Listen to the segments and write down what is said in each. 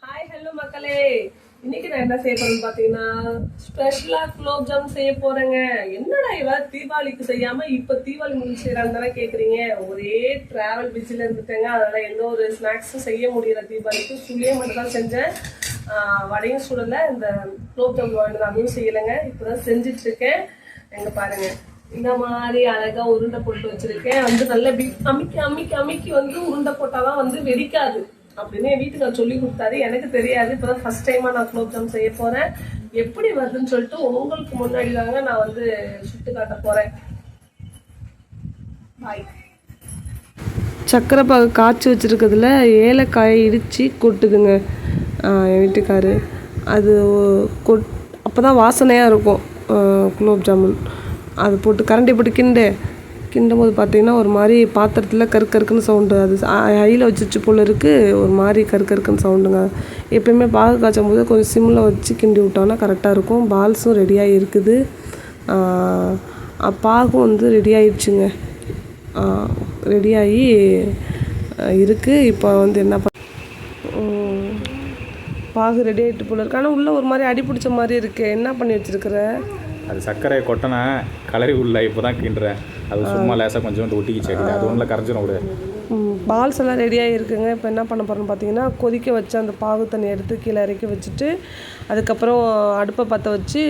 Hi hello மக்களே, இன்னைக்கு நான் என்ன செய்ய போறேன்னு பாத்தீங்கன்னா ஸ்பெஷலா குலோப் ஜாம் செய்ய போறேங்க. என்னடா இவ தீபாவளிக்கு செய்யாம இப்ப தீபாவளி முடிஞ்சு செய்யறான்னு தானே கேக்குறீங்க. ஒரே டிராவல் பிஸில இருந்துட்டேங்க. அதனால எந்த ஒரு ஸ்நாக்ஸும் செய்ய முடியல. தீபாவளிக்கு சுழியே மட்டும் தான் செஞ்சேன். வடையும் சுடல. இந்த குலோப் ஜாம் வாங்கினது அதுவும் செய்யலைங்க. இப்பதான் செஞ்சுட்டு இருக்கேன். எங்க பாருங்க, இந்த மாதிரி அழகா உருண்டை போட்டு வச்சிருக்கேன். வந்து நல்ல அமுக்கி அமுக்கி அமுக்கி வந்து உருண்டை போட்டாதான் வந்து வெடிக்காது அப்படின்னு என் வீட்டுக்கு சொல்லி கொடுத்தாரு. எனக்கு தெரியாது. இப்பதான் ஃபர்ஸ்ட் டைமா நான் குலோப் ஜாம் செய்ய போறேன். எப்படி வருதுன்னு சொல்லிட்டு உங்களுக்கு முன்னாடி தாங்க நான் வந்து சுட்டு காட்ட போறேன். பாய். சக்கரை பாகு காய்ச்சி வச்சுருக்கிறதுல ஏலக்காயை இடித்து கொட்டுதுங்க என் வீட்டுக்காரு. அது அப்போ தான் வாசனையாக இருக்கும் குலோப் ஜாமுன். அது போட்டு கரண்டி போட்டு கிண்டும் போது பார்த்திங்கன்னா ஒரு மாதிரி பாத்திரத்தில் கருக்குன்னு சவுண்டு. அது ஹையில் வச்சிச்சு போல் இருக்குது. ஒரு மாதிரி கருக்குன்னு சவுண்டுங்க. எப்போயுமே பாகு காய்ச்சும் போது கொஞ்சம் சிம்மில் வச்சு கிண்டி விட்டோன்னா கரெக்டாக இருக்கும். பால்ஸும் ரெடியாக இருக்குது. பாகும் வந்து ரெடி ஆகிடுச்சுங்க. ரெடியாகி இருக்குது. இப்போ வந்து என்ன பாகு ரெடி ஆகிட்டு போல இருக்கு. ஆனால் உள்ளே ஒரு மாதிரி அடி பிடிச்ச மாதிரி இருக்குது. என்ன பண்ணி வச்சுருக்குற? அது சர்க்கரை கொட்டனை கலரி உள்ள இப்போ தான் கிண்டுறேன். அது சும்மா லேசாக கொஞ்சம் ஒட்டிக்கிச்சு. அது ஒன்றில் கரைஞ்சிடும் விடு. பால்ஸ் எல்லாம் ரெடியாக இருக்குங்க. இப்போ என்ன பண்ண போகிறோன்னு பார்த்தீங்கன்னா, கொதிக்க வச்சு அந்த பாகு தண்ணி எடுத்து கீழே இறக்கி வச்சுட்டு அதுக்கப்புறம் அடுப்பை பற்ற வச்சு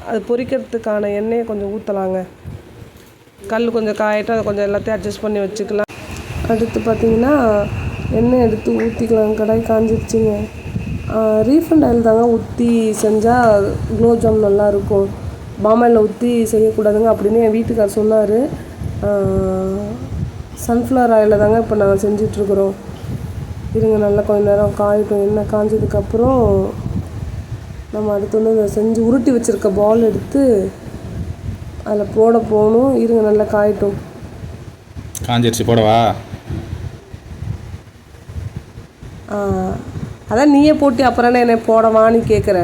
அது பொரிக்கிறதுக்கான எண்ணெயை கொஞ்சம் ஊற்றலாங்க. கல் கொஞ்சம் காயிட்டு அதை கொஞ்சம் எல்லாத்தையும் அட்ஜஸ்ட் பண்ணி வச்சுக்கலாம். அடுத்து பார்த்திங்கன்னா எண்ணெய் எடுத்து ஊற்றிக்கலாம். கடாய் காஞ்சிடுச்சிங்க. ரீஃபண்ட் ஆயில் தாங்க ஊற்றி செஞ்சால் குலோப் ஜாம் நல்லாயிருக்கும். பாமாயில் ஊற்றி செய்யக்கூடாதுங்க அப்படின்னு என் வீட்டுக்கார் சொன்னார். சன்ஃப்ளவர் ஆயிலில் தாங்க இப்போ நாங்கள் செஞ்சிட்ருக்குறோம். இருங்க, நல்லா கொஞ்சம் நேரம் காயட்டும். எண்ணெய் காஞ்சதுக்கப்புறம் நம்ம அடுத்து வந்து இந்த செஞ்சு உருட்டி வச்சுருக்க பால் எடுத்து அதில் போட போகணும். இருங்க, நல்லா காயட்டும். காஞ்சிருச்சு, போடவா? அதான் நீயே போட்டு அப்புறம் என்னை போடவான்னு கேட்குற.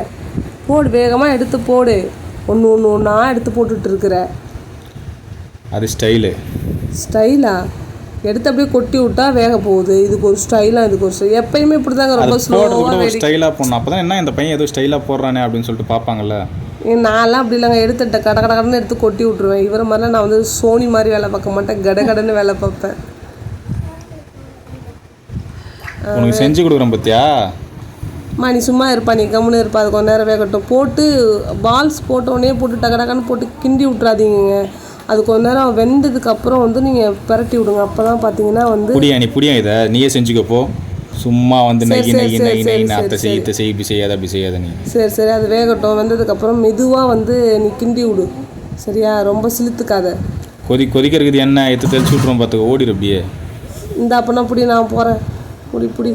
போடு, வேகமாக எடுத்து போடு. ஒன்றா எடுத்து போட்டுட்ருக்குற. அது ஸ்டைலா? எடுத்து அப்படியே கொட்டி விட்டா வேக போகுது. இதுக்கு ஒரு ஸ்டைலாக, இதுக்கு ஒரு ஸ்டைல். எப்பயுமே இப்படி தாங்க, ரொம்ப ஸ்லோவாக ஸ்டைலாக போடணும். அப்போ தான் என்ன இந்த பையன் ஏதோ ஸ்டைலாக போடுறானே அப்படின்னு சொல்லிட்டு பார்ப்பாங்கல்ல. நான்லாம் அப்படி இல்லைங்க. எடுத்துட்டேன், கடன்னு எடுத்து கொட்டி விட்ருவேன். இவரை மாதிரிலாம் நான் வந்து சோனி மாதிரி வேலை பார்க்க மாட்டேன். கடன்னு வேலை பார்ப்பேன். உனக்கு செஞ்சு கொடுக்குறேன் பார்த்தியா? நீ சும்மா இருப்பா, நீ கம்முன்னு இருப்பா. அது கொஞ்சம் நேரம் வேகட்டும். போட்டு பால்ஸ் போட்டோடனே போட்டு டக்கடக்கான்னு போட்டு கிண்டி விட்றாதீங்க. அது கொஞ்ச நேரம் வெந்ததுக்கப்புறம் வந்து நீங்கள் பரட்டி விடுங்க. அப்போ தான் பார்த்தீங்கன்னா வந்து புடியா இதை நீயே செஞ்சுக்கப்போ. சும்மா வந்து நெய் அத்தை செய் இப்படி செய்யாத அப்படி செய்யாத நீ. சரி, அது வேகட்டும். வெந்ததுக்கப்புறம் மெதுவாக வந்து நீ கிண்டி விடு. சரியா? ரொம்ப சிலுத்துக்காத. கொதிக்கிறதுக்கு என்ன எடுத்து தெளிச்சு விட்ருவோம். பார்த்துக்க, ஓடிடு அப்படியே. இந்த அப்போனா புடி, நான் போகிறேன். புடி.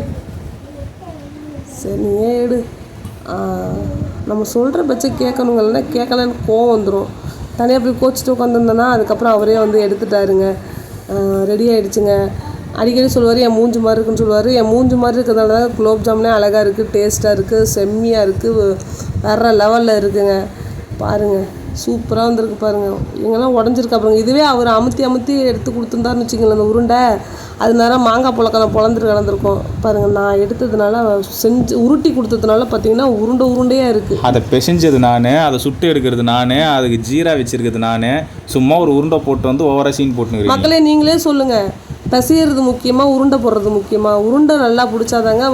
சரி, நீயே எடு. நம்ம சொல்கிற பட்சம் கேட்கணுங்க. இல்லைன்னா கேட்கலன்னு கோவம் வந்துடும். தனியாக போய் கோச்சிட்டு உட்காந்துருந்தேன்னா அதுக்கப்புறம் அவரே வந்து எடுத்துட்டாருங்க. ரெடி ஆகிடுச்சுங்க. அடிக்கடி சொல்லுவார் என் மூஞ்சி மாதிரி இருக்குன்னு சொல்லுவார். என் மூஞ்சி மாதிரி இருக்கிறதால தான் குலோப் ஜாமுனே அழகாக இருக்குது, டேஸ்ட்டாக இருக்குது, செம்மியாக இருக்குது, வேறு லெவலில் இருக்குங்க. பாருங்கள், சூப்பராக வந்துருக்கு பாருங்கள். இங்கெல்லாம் உடஞ்சிருக்கு. அப்புறம் இதுவே அவர் அமுத்தி எடுத்து கொடுத்துருந்தாருன்னு வச்சுங்களேன் அந்த உருண்டை, அது நேரம் மாங்காய் பொழந்துட்டு கிடந்திருக்கும். பாருங்கள், நான் எடுத்ததுனால செஞ்சு உருட்டி கொடுத்ததுனால பார்த்தீங்கன்னா உருண்டையாக இருக்குது. அதை பிசைஞ்சது நான், அதை சுட்டு எடுக்கிறது நான், அதுக்கு ஜீரா வச்சுருக்கிறது நான். சும்மா ஒரு உருண்டை போட்டு வந்து ஓவரா சீன் போட்டுருக்கேன். மக்களே, நீங்களே சொல்லுங்கள், பிசையிறது முக்கியமாக, உருண்டை போடுறது முக்கியமாக? உருண்டை நல்லா பிடிச்சாதாங்க,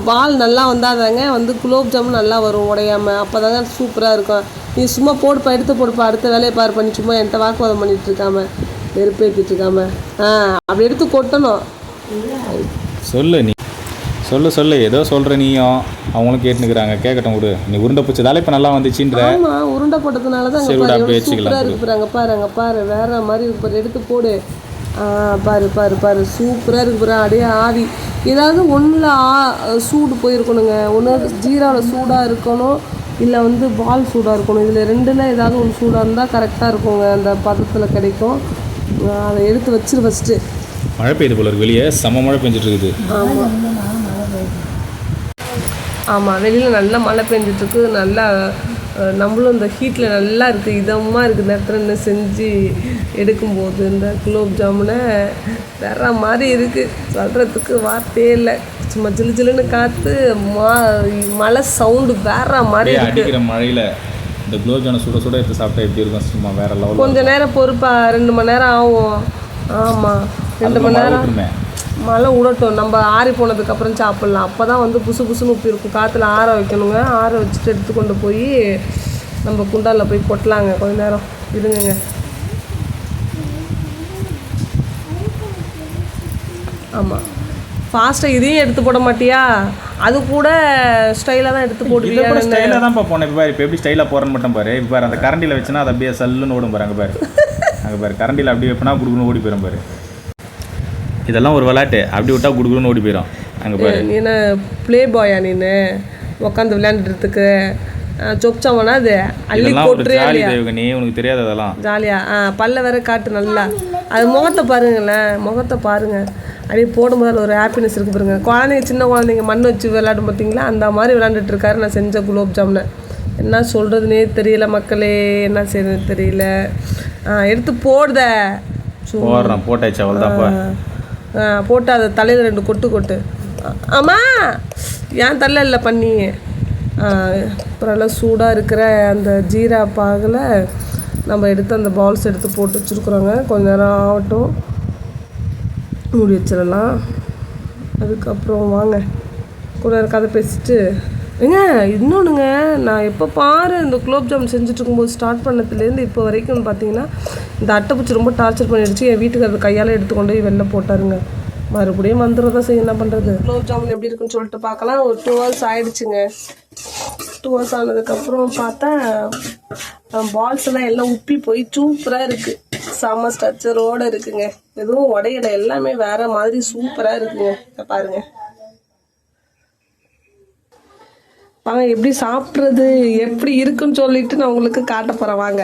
பால் நல்லா வந்தாதாங்க வந்து குலோப் ஜாமுன் நல்லா வரும் உடையாமல். அப்போ தாங்க சூப்பராக இருக்கும். நீ சும்மா போடுப்பா, எடுத்து போடுப்பா, அடுத்த வேலையை பாரு பண்ணி சும்மா என்கிட்ட வாக்குவாதம் பண்ணிகிட்டு இருக்காம, வெறுப்பேற்றிட்டு இருக்காம. அப்படி எடுத்து கொட்டணும். சொல்லு ஏதோ சொல்கிற நீயும். அவங்களும் கேட்டுனுக்குறாங்க, கேட்கட்டும் விடு. நீ உருண்டை பிடிச்சதால இப்போ நல்லா வந்துச்சுன்ற. ஆமாம், உருண்டை போட்டதுனால தான் சூப்பராக இருக்கு. பாரு வேற மாதிரி இப்போ எடுத்து போடு. பாரு சூப்பராக இருக்கு பாரு. அப்படியே ஆவி ஏதாவது ஒன்றில் சூடு போயிருக்கணுங்க. ஒன்று ஜீராவில் சூடாக இருக்கணும், இல்லை வந்து பால் சூடாக இருக்கணும். இதில் ரெண்டில் ஏதாவது ஒன்று சூடாக இருந்தால் கரெக்டாக இருக்குங்க. அந்த பதத்தில் கிடைக்கும். அதை எடுத்து வச்சிரு ஃபஸ்ட்டு. மழை பெய்யுது போல இருக்கு வெளியே. செம்ம மழை பெஞ்சிட்டு இருக்குது. ஆமாம், வெளியில் நல்லா மழை பெஞ்சிட்ருக்கு. நல்லா நம்மளும் இந்த ஹீட்டில் நல்லா இருக்குது இதமாக இருக்குது நேரத்தில் இன்னும் செஞ்சு எடுக்கும்போது இந்த குலோப் ஜாமுனை வேற மாதிரி இருக்குது, சொல்கிறதுக்கு வார்த்தையே இல்லை. சும்மா ஜிலு ஜிலுன்னு காற்று மழை சவுண்டு வேற மாதிரி இருக்குது. அடிக்கிற மழையில் இந்த குலோப் ஜாமுன் சுட சுட எடுத்து சாப்பிட்டா எப்படி இருக்கும், சும்மா வேற லெவல். கொஞ்சம் நேரம் பொறுப்பா 2 மணி நேரம் ஆகும். ஆமாம் 2 மணி நேரம் மழை விடட்டும், நம்ம ஆறி போனதுக்கப்புறம் சாப்பிட்லாம். அப்போ தான் வந்து புசு புசுன்னு உப்பி இருக்கும். காற்றுல ஆற வைக்கணுங்க, ஆற வச்சுட்டு எடுத்து கொண்டு போய் நம்ம குண்டாலில் போய் கொட்டலாங்க. கொஞ்ச நேரம் இருங்க. ஆமாம் ஃபாஸ்ட்டாக இதையும் எடுத்து போட மாட்டியா? அது கூட ஸ்டைலாக தான் எடுத்து போடுவீங்க. ஸ்டைலாக தான் போனேன். இப்போ பாரு, இப்போ எப்படி ஸ்டைலாக போகிறேன்னு மட்டும் பாரு. இப்போ பாரு, அந்த கரண்டியில் வச்சுன்னா அது அப்படியே சல்லுன்னு ஓடும் பாரு. அங்கே பாரு, அங்கே பாரு, கரண்டியில் அப்படியே வைப்பனா குடுக்குன்னு ஓடி போயிடும் பாரு. இதெல்லாம் ஒரு விளையாட்டு, அப்படி விட்டா குடுக்குன்னு ஓடி போயிடும். அங்கே பாரு, நீ என்ன ப்ளே பாயா நீனு உட்காந்து விளையாண்டுறதுக்கு சொப்சாமனா அது அள்ளி போட்டுறியா? நீ உனக்கு தெரியாது அதெல்லாம் ஜாலியா? பல்ல வேற காட்டு நல்லா. அது முகத்தை பாருங்களேன், முகத்தை பாருங்க. அப்படியே போடும்போது ஒரு ஹாப்பினஸ் இருக்கு பாருங்க. குழந்தைங்க, சின்ன குழந்தைங்க மண் வச்சு விளையாடும் பார்த்தீங்களா, அந்த மாதிரி விளையாண்டுட்டு இருக்காரு நான் செஞ்ச குலோப் ஜாமுனை. என்ன சொல்கிறதுனே தெரியல மக்களே, என்ன செய்யறதுன்னு தெரியல. எடுத்து போடுத போடுறேன், போட்டாச்சு அவ்வளோதான்ப்பா. போட்டு அதை தலையில் 2 கொட்டு. ஆமாம் ஏன் தள்ள இல்லை பண்ணி. அப்புறம் எல்லாம் சூடாக இருக்கிற அந்த ஜீரா பாகில் நம்ம எடுத்து அந்த பால்ஸ் எடுத்து போட்டு வச்சுருக்குறோங்க. கொஞ்ச நேரம் ஆகட்டும், மூடி வச்சிடலாம். அதுக்கப்புறம் வாங்க கூட கதை பேசிட்டு இன்னொன்றுங்க, நான் எப்போ பாரு இந்த குலோப் ஜாமுன் செஞ்சுட்டு இருக்கும்போது ஸ்டார்ட் பண்ணதுலேருந்து இப்போ வரைக்கும் பார்த்தீங்கன்னா இந்த அட்டைப்பூச்சி ரொம்ப டார்ச்சர் பண்ணிடுச்சு. என் வீட்டுக்கு அது கையால் எடுத்துக்கொண்டு போய் வெளில போட்டாருங்க. மறுபடியும் வந்துடுறதா செய்ய என்ன பண்ணுறது. குலோப் ஜாமுன் எப்படி இருக்குன்னு சொல்லிட்டு பார்க்கலாம். ஒரு 2 hours ஆகிடுச்சுங்க. 2 hours ஆனதுக்கப்புறம் பார்த்தா பால்ஸ் எல்லாம் உப்பி போய் சூப்பராக இருக்குது. செம்ம ஸ்ட்ரக்சரோடு இருக்குங்க. எதுவும் உடையில, எல்லாமே வேற மாதிரி சூப்பராக இருக்குங்க. பாருங்க வாங்க எப்படி சாப்பிட்றது எப்படி இருக்குன்னு சொல்லிட்டு நான் உங்களுக்கு காட்ட போகிறேன். வாங்க.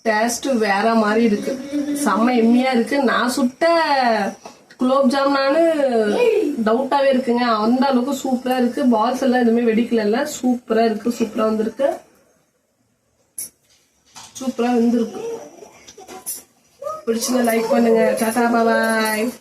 டேஸ்ட்டு வேற மாதிரி இருக்கு, செம்ம எம்மியாக இருக்குது. நான் சுட்ட குலோப் ஜாமுனானு டவுட்டாகவே இருக்குங்க, அந்த அளவுக்கு சூப்பராக இருக்குது. பால்ஸ் எல்லாம் எதுவுமே வெடிக்கல, சூப்பராக இருக்குது. சூப்பராக வந்துருக்கு, சூப்பராக வந்துருக்கு. பிடிச்சுன்னா லைக் பண்ணுங்க. டாடா பாய்.